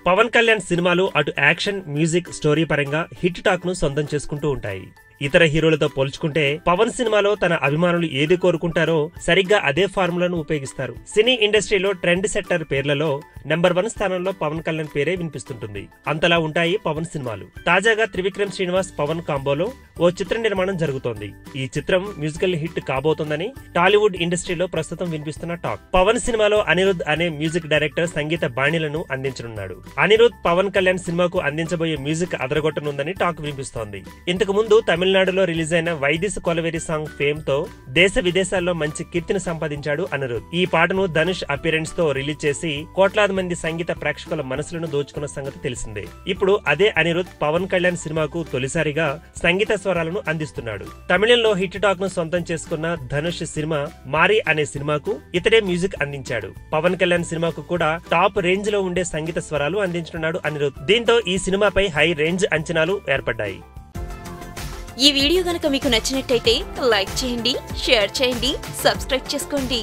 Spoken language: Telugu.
పవన్ కళ్యాణ్ సినిమాలు అటు యాక్షన్, మ్యూజిక్, స్టోరీ పరంగా హిట్ టాక్ ను సొంతం చేసుకుంటూ ఉంటాయి. ఇతర హీరోలతో పోల్చుకుంటే పవన్ సినిమాలో తన అభిమానులు ఏది కోరుకుంటారో సరిగ్గా అదే ఫార్ములాను ఉపయోగిస్తారు. సినీ ఇండస్ట్రీలో ట్రెండ్ సెట్టర్ పేర్లలో నెంబర్ 1 స్థానంలో పవన్ కళ్యాణ్ పేరే వినిపిస్తుంటుంది. అంతలా ఉంటాయి పవన్ సినిమాలు. తాజాగా త్రివిక్రమ్ శ్రీనివాస్ పవన్ కాంబోలో ఓ చిత్ర నిర్మాణం జరుగుతోంది. ఈ చిత్రం మ్యూజికల్ హిట్ కాబోతోందని టాలీవుడ్ ఇండస్ట్రీలో ప్రస్తుతం వినిపిస్తున్న టాక్. పవన్ సినిమాలో అనిరుద్ అనే మ్యూజిక్ డైరెక్టర్ సంగీత బాణీలను అందించనున్నాడు. అనిరుద్ పవన్ కళ్యాణ్ సినిమాకు అందించబోయే మ్యూజిక్ అదరగొట్టనుందని టాక్ వినిపిస్తోంది. ఇంతకు ముందు తమిళనాడులో రిలీజ్ అయిన వైదిస్ కొలవేరి సాంగ్ ఫేమ్ తో దేశ విదేశాల్లో మంచి కీర్తిని సంపాదించాడు అనిరుద్. ఈ పాటను ధనుష్ అపిరెన్స్ తో రిలీజ్ చేసి కోట్లాది మంది సంగీత ప్రేక్షకుల మనసులను దోచుకున్న సంగతి తెలిసిందే. ఇప్పుడు అదే అనిరుద్ పవన్ కళ్యాణ్ సినిమాకు తొలిసారిగా సంగీత స్వరాలను అందిస్తున్నాడు. తమిళంలో హిట్ టాక్ ను సొంతం చేసుకున్న ధనుష్ సినిమా మారి అనే సినిమాకు ఇతడే మ్యూజిక్ అందించాడు. పవన్ కళ్యాణ్ సినిమాకు కూడా టాప్ రేంజ్ లో ఉండే సంగీత స్వరాలు అందించనున్నాడు అనిరుద్. దీంతో ఈ సినిమాపై హై రేంజ్ అంచనాలు ఏర్పడ్డాయి. ఈ వీడియో గనుక మీకు నచ్చినట్టయితే లైక్ చేయండి, షేర్ చేయండి, సబ్స్క్రైబ్ చేసుకోండి.